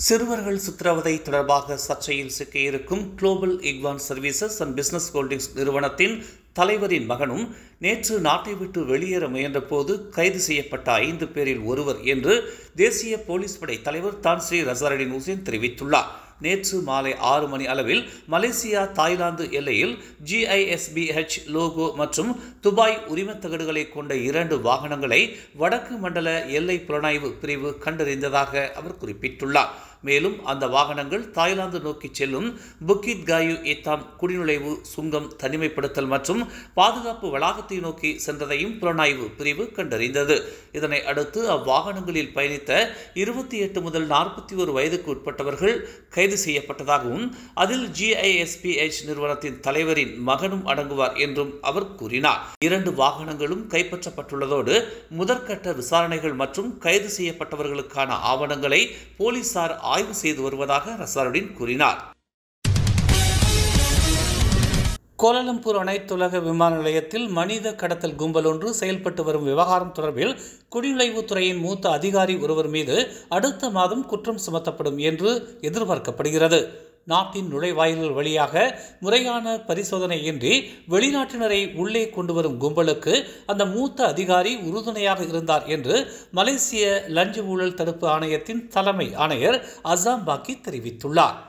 சிறுவர்கள் சித்திரவதை தொடர்பாக சர்ச்சையில் சிக்கியிருக்கும் global Ikhwan services and business holdings நிறுவனத்தின் தலைவரின் மகனும் நேற்று நாட்டை விட்டு வெளியேற முயன்றபோது கைது செய்யப்பட்ட 5 பேரில் ஒருவர் என்று தேசிய போலீஸ் படை தலைவர் தான் ஸ்ரீ ரசாரடின் ஹுசேன் தெரிவித்துள்ளார். நேற்று மாலை 6 மணி அளவில் மலேசியா தாய்லாந்து எல்லையில் GISBH லோகோ மற்றும் துபாய் உரிமத்தகடுகளை கொண்ட 2 வாகனங்களை வடக்கு மண்டல எல்லை புலனாய்வு பிரிவு கண்டறிந்ததாக அவர் குறிப்பிட்டுள்ளார். மேலும் அந்த வாகனங்கள் தாய்லாந்து நோக்கி செல்லும் புக்கிட் காயு ஏத்தாம் குடிநுழைவு சுங்கம் தனிமைப்படுத்தல் மற்றும் பாதுகாப்பு வளாகத்தை நோக்கி சென்றதையும் புலனாய்வு பிரிவு கண்டறிந்தது. இதனை அடுத்து அவ்வாகனங்களில் பயணித்த 28 முதல் 41 வயதுக்கு உட்பட்டவர்கள் கைது செய்யப்பட்டதாகவும் அதில் GISBH நிறுவனத்தின் தலைவரின் மகனும் அடங்குவார் என்றும் அவர் கூறினார். 2 வாகனங்களும் கைப்பற்றப்பட்டுள்ளதோடு முதற்கட்ட விசாரணைகள் மற்றும் கைது செய்யப்பட்டவர்களுக்கான ஆவணங்களை போலீசார் ஆய்வு செய்து வருவதாக ரசாருடின் கூறினார். கோலாலம்பூர் அனைத்துலக விமான நிலையத்தில் மனித கடத்தல் கும்பல் ஒன்று செயல்பட்டு வரும் விவகாரம் தொடர்பில் குடிநுழைவுத்துறையின் மூத்த அதிகாரி ஒருவர் மீது அடுத்த மாதம் குற்றம் சுமத்தப்படும் என்று எதிர்பார்க்கப்படுகிறது. நாட்டின் நுழைவாயில்கள் வழியாக முறையான பரிசோதனையின்றி வெளிநாட்டினரை உள்ளே கொண்டு வரும் கும்பலுக்கு அந்த மூத்த அதிகாரி உறுதுணையாக இருந்தார் என்று மலேசிய லஞ்ச ஊழல் தடுப்பு ஆணையத்தின் தலைமை ஆணையர் அசாம் பாக்கி தெரிவித்துள்ளார்.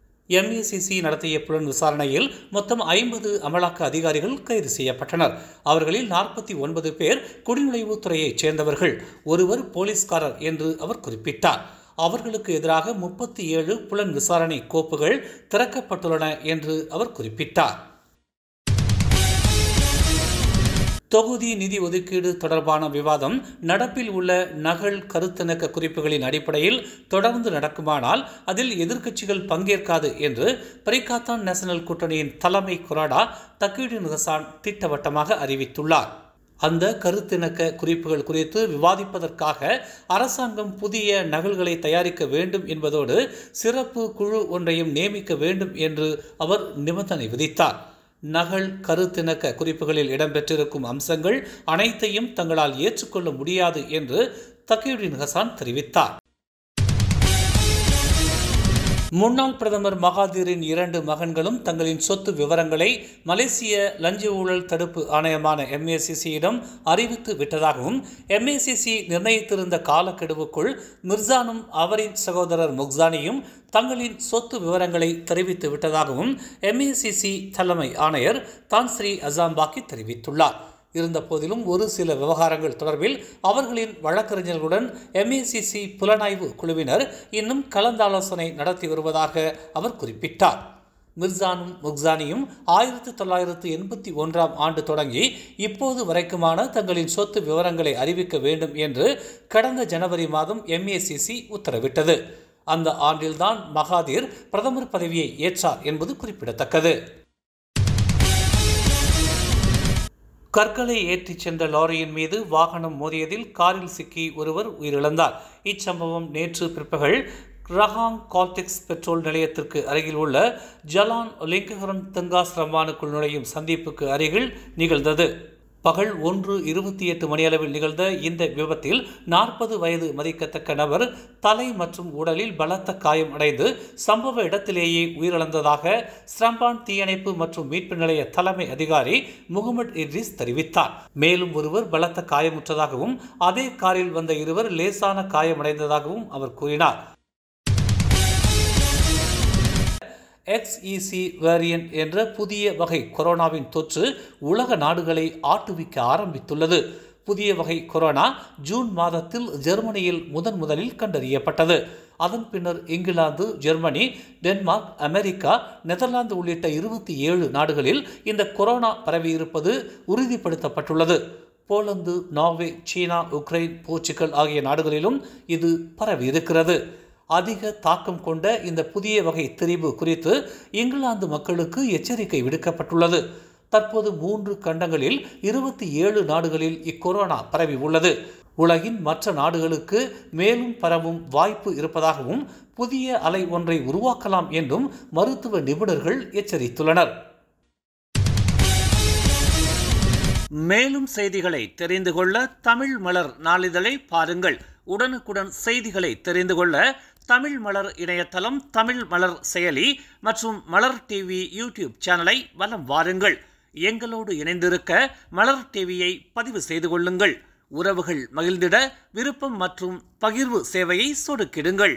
MACC நடத்திய புலன் விசாரணையில் மொத்தம் 50 அமலாக்க அதிகாரிகள் கைது செய்யப்பட்டனர். அவர்களில் 49 பேர் குடிநுழைவுத்துறையைச் சேர்ந்தவர்கள், ஒருவர் போலீஸ்காரர் என்று அவர் குறிப்பிட்டார். அவர்களுக்கு எதிராக 37 புலன் விசாரணை கோப்புகள் திறக்கப்பட்டுள்ளன என்று அவர் குறிப்பிட்டார். தொகுதி நிதி ஒதுக்கீடு தொடர்பான விவாதம் நடப்பில் உள்ள நகல் கருத்திணக்க குறிப்புகளின் அடிப்படையில் தொடர்ந்து நடக்குமானால் அதில் எதிர்க்கட்சிகள் பங்கேற்காது என்று பரிகாத்தான் நேஷனல் கூட்டணியின் தலைமை கொறடா தக்வீடின் ஹசான் திட்டவட்டமாக அறிவித்துள்ளார். அந்த கருத்திணக்க குறிப்புகள் குறித்து விவாதிப்பதற்காக அரசாங்கம் புதிய நகல்களை தயாரிக்க வேண்டும் என்பதோடு சிறப்பு குழு ஒன்றையும் நியமிக்க வேண்டும் என்று அவர் நிபந்தனை விதித்தார். நகல் கருத்திணக்க குறிப்புகளில் இடம்பெற்றிருக்கும் அம்சங்கள் அனைத்தையும் தங்களால் ஏற்றுக்கொள்ள முடியாது என்று தக்வீடின் ஹசான் தெரிவித்தார். முன்னாள் பிரதமர் மகாதீரின் 2 மகன்களும் தங்களின் சொத்து விவரங்களை மலேசிய லஞ்ச ஊழல் தடுப்பு ஆணையமான MACC-யிடம் அறிவித்து விட்டதாகவும் MACC நிர்ணயித்திருந்த காலக்கெடுவுக்குள் மிர்சானும் அவரின் சகோதரர் முக்சானியும் தங்களின் சொத்து விவரங்களை தெரிவித்து விட்டதாகவும் MACC தலைமை ஆணையர் தான் ஸ்ரீ அசாம் பாக்கி தெரிவித்துள்ளார். இருந்த போதிலும் ஒரு சில விவகாரங்கள் தொடர்பில் அவர்களின் வழக்கறிஞர்களுடன் MACC புலனாய்வு குழுவினர் இன்னும் கலந்தாலோசனை நடத்தி வருவதாக அவர் குறிப்பிட்டார். மிர்சானும் முக்சானியும் 1981ஆம் ஆண்டு தொடங்கி இப்போது வரைக்குமான தங்களின் சொத்து விவரங்களை அறிவிக்க வேண்டும் என்று கடந்த ஜனவரி மாதம் MACC உத்தரவிட்டது. அந்த ஆண்டில்தான் மகாதீர் பிரதமர் பதவியை ஏற்றார் என்பது குறிப்பிடத்தக்கது. கற்களை ஏற்றிச் சென்ற லாரியின் மீது வாகனம் மோதியதில் காரில் சிக்கி ஒருவர் உயிரிழந்தார். இச்சம்பவம் நேற்று பிற்பகல் ரஹாங் கால்டெக்ஸ் பெட்ரோல் நிலையத்திற்கு அருகில் உள்ள ஜலான் லிங்ககரன் தங்காஸ் ரம்மானுக்குள் நுழையும் சந்திப்புக்கு அருகில் நிகழ்ந்தது. பகல் 1:28 மணியளவில் நிகழ்ந்த இந்த விபத்தில் 40 வயது மதிக்கத்தக்க நபர் தலை மற்றும் உடலில் பலத்த காயம் அடைந்து சம்பவ இடத்திலேயே உயிரிழந்ததாக ஸ்ரம்பான் தீயணைப்பு மற்றும் மீட்பு நிலைய தலைமை அதிகாரி முகமது இட்ரிஸ் தெரிவித்தார். மேலும் ஒருவர் பலத்த காயமுற்றதாகவும் அதே காரில் வந்த 2 லேசான காயமடைந்ததாகவும் அவர் கூறினார். XEC வேரியன்ட் என்ற புதிய வகை கொரோனாவின் தொற்று உலக நாடுகளை ஆட்டுவிக்க ஆரம்பித்துள்ளது. புதிய வகை கொரோனா ஜூன் மாதத்தில் ஜெர்மனியில் முதலில் கண்டறியப்பட்டது. அதன் பின்னர் England, Germany, Denmark, America, Netherlands உள்ளிட்ட 27 நாடுகளில் இந்த கொரோனா பரவியிருப்பது உறுதிப்படுத்தப்பட்டுள்ளது. போலந்து, நார்வே, சீனா, உக்ரைன், போர்ச்சுகல் ஆகிய நாடுகளிலும் இது பரவியிருக்கிறது. அதிக தாக்கம் கொண்ட இந்த புதிய வகை திரிபு குறித்து இங்கிலாந்து மக்களுக்கு எச்சரிக்கை விடுக்கப்பட்டுள்ளது. தற்போது 3 கண்டங்களில் 27 நாடுகளில் இக்கொரோனா பரவி உள்ளது. உலகின் மற்ற நாடுகளுக்கு மேலும் பரவும் வாய்ப்பு இருப்பதாகவும் புதிய அலை ஒன்றை உருவாக்கலாம் என்றும் மருத்துவ நிபுணர்கள் எச்சரித்துள்ளனர். மேலும் செய்திகளை தெரிந்து கொள்ள தமிழ் மலர் நாளிதழை பாருங்கள். உடனுக்குடன் செய்திகளை தெரிந்து கொள்ள தமிழ் மலர் இணையதளம், தமிழ் மலர் செயலி மற்றும் மலர் டிவி யூடியூப் சேனலை வலம் வாருங்கள். எங்களோடு இணைந்திருக்க மலர் டிவியை பதிவு செய்து கொள்ளுங்கள். உறவுகள் மகிழ்ந்திட விருப்பம் மற்றும் பகிர்வு சேவையை சொடுக்கிடுங்கள்.